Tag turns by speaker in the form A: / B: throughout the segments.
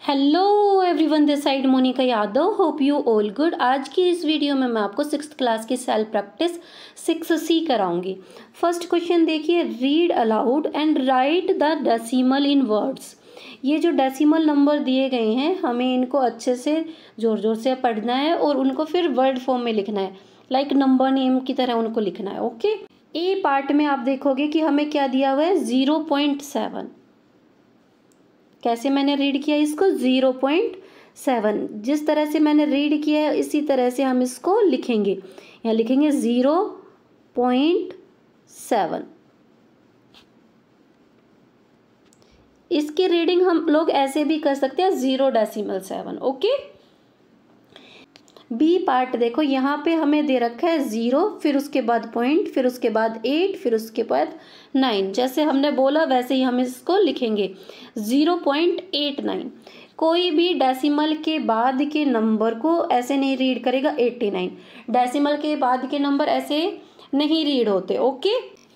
A: Hello everyone, this side Monica Yadav. Hope you all good. आज की इस वीडियो में मैं आपको 6th क्लास की सेल्फ प्रैक्टिस 6C कराऊंगी। फर्स्ट क्वेश्चन देखिए, read aloud and write the decimal in words. ये जो डेसिमल नंबर दिए गए हैं हमें इनको अच्छे से जोर जोर से पढ़ना है और उनको फिर वर्ड फॉर्म में लिखना है, लाइक नंबर नेम की तरह उनको लिखना है। ओके, ए पार्ट में आप देखोगे कि हमें क्या दिया हुआ है, 0.7। कैसे मैंने रीड किया इसको, 0.7। जिस तरह से मैंने रीड किया है इसी तरह से हम इसको लिखेंगे। यहाँ लिखेंगे 0.7। इसकी रीडिंग हम लोग ऐसे भी कर सकते हैं, 0.7। ओके। बी पार्ट देखो, यहाँ पे हमें दे रखा है 0, फिर उसके बाद पॉइंट, फिर उसके बाद 8, फिर उसके बाद 9। जैसे हमने बोला वैसे ही हम इसको लिखेंगे, 0.89। कोई भी डेसिमल के बाद के नंबर को ऐसे नहीं रीड करेगा 89। डेसिमल के बाद के नंबर ऐसे नहीं रीड होते। ओके,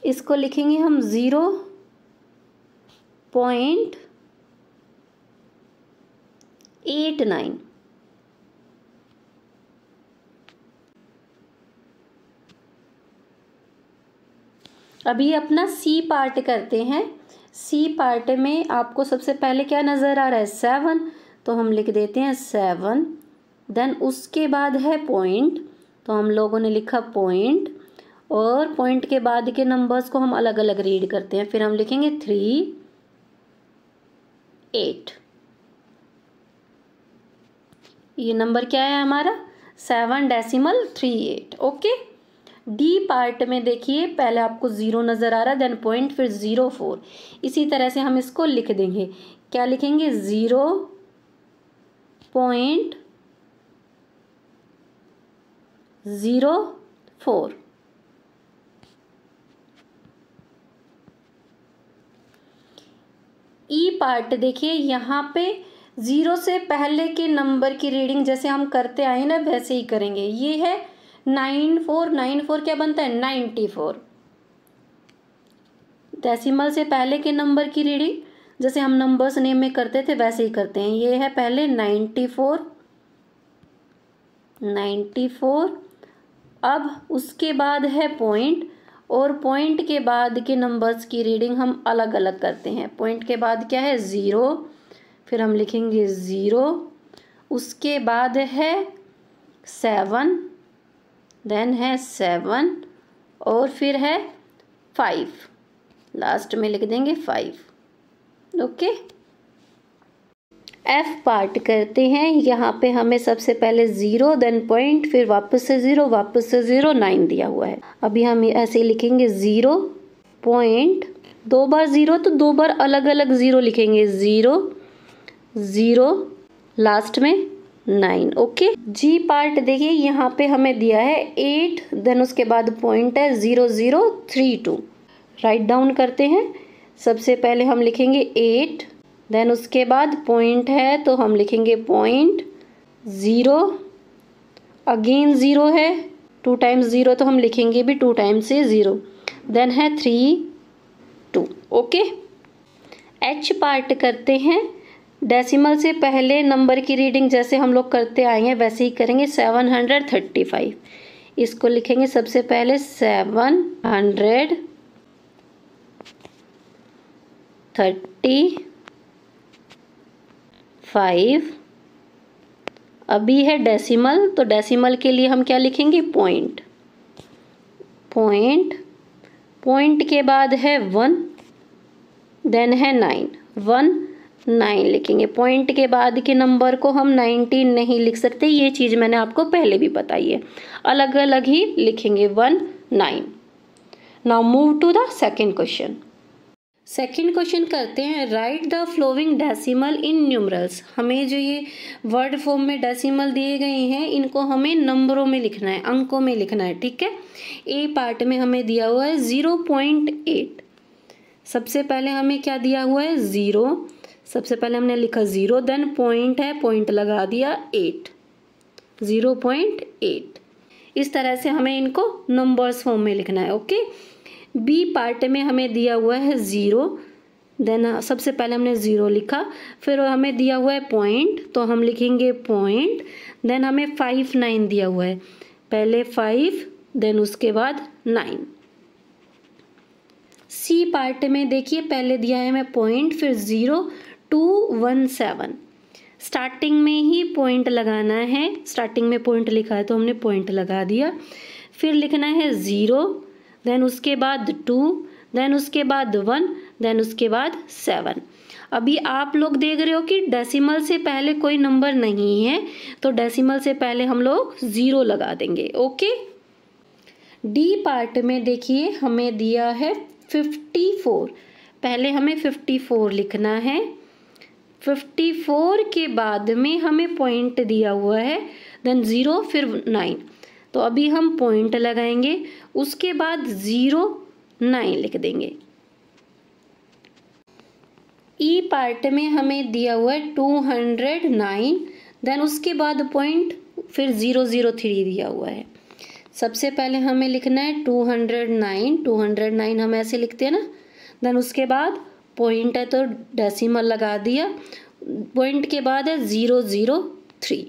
A: इसको लिखेंगे हम 0.89। अभी अपना सी पार्ट करते हैं। सी पार्ट में आपको सबसे पहले क्या नज़र आ रहा है, 7, तो हम लिख देते हैं 7। देन उसके बाद है पॉइंट, तो हम लोगों ने लिखा पॉइंट, और पॉइंट के बाद के नंबर्स को हम अलग अलग रीड करते हैं। फिर हम लिखेंगे 3, 8। ये नंबर क्या है हमारा, 7.38। ओके। डी पार्ट में देखिए, पहले आपको 0 नज़र आ रहा है, देन पॉइंट, फिर 0.4। इसी तरह से हम इसको लिख देंगे। क्या लिखेंगे, 0.04। ई पार्ट देखिए, यहाँ पे 0 से पहले के नंबर की रीडिंग जैसे हम करते आए ना वैसे ही करेंगे। ये है 9494 क्या बनता है, 94। डेसिमल से पहले के नंबर की रीडिंग जैसे हम नंबर्स नेम में करते थे वैसे ही करते हैं। ये है पहले 94। अब उसके बाद है पॉइंट, और पॉइंट के बाद के नंबर्स की रीडिंग हम अलग अलग करते हैं। पॉइंट के बाद क्या है, 0, फिर हम लिखेंगे 0, उसके बाद है 7, देन है 7, और फिर है 5, लास्ट में लिख देंगे 5। ओके। एफ पार्ट करते हैं। यहाँ पे हमें सबसे पहले 0, देन पॉइंट, फिर वापस से 0, वापस से 0, 9 दिया हुआ है। अभी हम ऐसे लिखेंगे 0 पॉइंट, 2 बार 0 तो 2 बार अलग अलग 0 लिखेंगे, 0 0, लास्ट में 9। ओके। जी पार्ट देखिए, यहाँ पे हमें दिया है 8, देन उसके बाद पॉइंट है 0032। राइट डाउन करते हैं। सबसे पहले हम लिखेंगे 8, देन उसके बाद पॉइंट है तो हम लिखेंगे पॉइंट, 0, अगेन 0 है, 2 टाइम्स 0 तो हम लिखेंगे भी 2 टाइम्स से 0, देन है 3 2। ओके। एच पार्ट करते हैं। डेसिमल से पहले नंबर की रीडिंग जैसे हम लोग करते आए हैं वैसे ही करेंगे, 735। इसको लिखेंगे सबसे पहले 735। अभी है डेसिमल, तो डेसिमल के लिए हम क्या लिखेंगे, पॉइंट। पॉइंट के बाद है 1, देन है 9, 1 9 लिखेंगे। पॉइंट के बाद के नंबर को हम 19 नहीं लिख सकते, ये चीज़ मैंने आपको पहले भी बताई है, अलग अलग ही लिखेंगे, 1 9। Now move to the second question. Second question करते हैं, right the flowing decimal in numerals. हमें जो ये वर्ड फॉर्म में डेसिमल दिए गए हैं इनको हमें नंबरों में लिखना है, अंकों में लिखना है। ठीक है। ए पार्ट में हमें दिया हुआ है 0.8। सबसे पहले हमें क्या दिया हुआ है, 0। सबसे पहले हमने लिखा 0, देन पॉइंट है, पॉइंट लगा दिया 8, 0.8। इस तरह से हमें इनको नंबर्स फॉर्म में लिखना है। ओके। बी पार्ट में हमें दिया हुआ है 0, देन सबसे पहले हमने 0 लिखा, फिर हमें दिया हुआ है पॉइंट तो हम लिखेंगे पॉइंट, देन हमें 5 9 दिया हुआ है, पहले 5 देन उसके बाद 9। सी पार्ट में देखिए पहले दिया है हमें पॉइंट, फिर 0 2 1 7, स्टार्टिंग में ही पॉइंट लगाना है, स्टार्टिंग में पॉइंट लिखा है तो हमने पॉइंट लगा दिया। फिर लिखना है 0, देन उसके बाद 2, देन उसके बाद 1, देन उसके बाद 7। अभी आप लोग देख रहे हो कि डेसिमल से पहले कोई नंबर नहीं है, तो डेसिमल से पहले हम लोग 0 लगा देंगे। ओके। डी पार्ट में देखिए हमें दिया है 54, पहले हमें 54 लिखना है, 54 के बाद में हमें पॉइंट दिया हुआ है, देन 0 फिर 9, तो अभी हम पॉइंट लगाएंगे, उसके बाद 0 9 लिख देंगे। ई पार्ट में हमें दिया हुआ है 209, देन उसके बाद पॉइंट, फिर 003 दिया हुआ है। सबसे पहले हमें लिखना है 209 हम ऐसे लिखते हैं ना, देन उसके बाद पॉइंट है तो डेसिमल लगा दिया, पॉइंट के बाद है 003।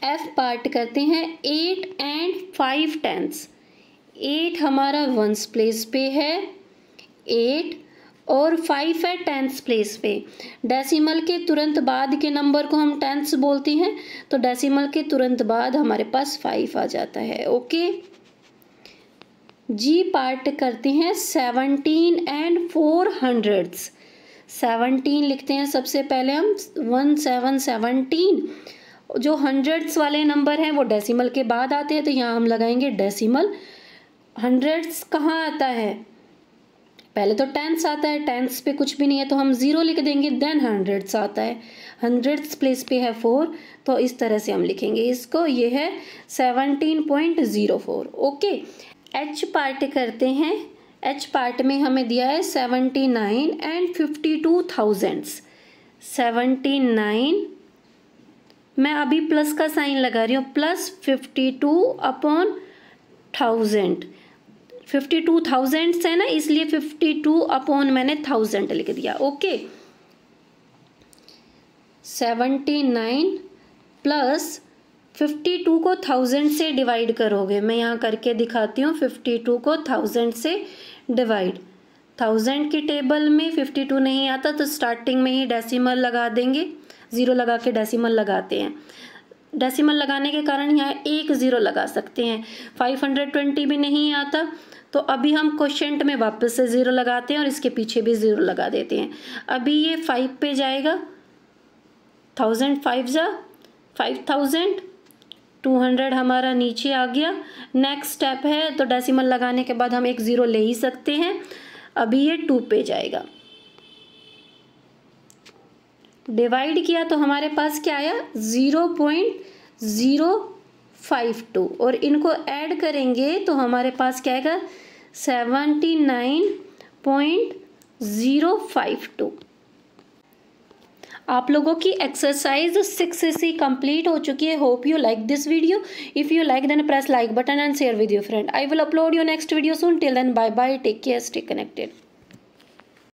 A: एफ पार्ट करते हैं 8 एंड 5 टेंस। 8 हमारा वंस प्लेस पे है 8, और 5 है टेंस प्लेस पे। डेसिमल के तुरंत बाद के नंबर को हम टेंस बोलते हैं, तो डेसिमल के तुरंत बाद हमारे पास 5 आ जाता है। ओके। जी पार्ट करते हैं 17 एंड 400। 17 लिखते हैं सबसे पहले हम 1717। जो हंड्रेड्स वाले नंबर हैं वो डेसिमल के बाद आते हैं, तो यहाँ हम लगाएंगे डेसिमल। हंड्रेड्स कहाँ आता है, पहले तो टेंस आता है, टेंस पे कुछ भी नहीं है तो हम 0 लिख देंगे, देन हंड्रेड्स आता है, हंड्रेड्स प्लेस पे है 4, तो इस तरह से हम लिखेंगे इसको। ये है 17.04। ओके। एच पार्ट करते हैं। एच पार्ट में हमें दिया है 79 एंड 52,000। 79 मैं अभी प्लस का साइन लगा रही हूँ, प्लस 52/1000। 52,000 है ना, इसलिए 52 मैंने 1000 लिख दिया। ओके। 79 प्लस 52 को 1000 से डिवाइड करोगे, मैं यहाँ करके दिखाती हूँ। 52 को 1000 से डिवाइड, 1000 की टेबल में 52 नहीं आता तो स्टार्टिंग में ही डेसिमल लगा देंगे, 0 लगा के डेसिमल लगाते हैं। डेसिमल लगाने के कारण यहाँ एक 0 लगा सकते हैं। 520 भी नहीं आता तो अभी हम क्वोशिएंट में वापस से 0 लगाते हैं और इसके पीछे भी 0 लगा देते हैं। अभी ये 5 पे जाएगा, 1000 5 जा 5000, 200 हमारा नीचे आ गया। नेक्स्ट स्टेप है तो डेसिमल लगाने के बाद हम एक 0 ले ही सकते हैं। अभी ये 2 पे जाएगा, डिवाइड किया तो हमारे पास क्या आया 0.052, और इनको ऐड करेंगे तो हमारे पास क्या आएगा 79.052। आप लोगों की एक्सरसाइज 6C कंप्लीट हो चुकी है। Hope you like this video. If you like then press like button and share with your friend. I will upload your next video soon. Till then bye bye, take care, stay connected.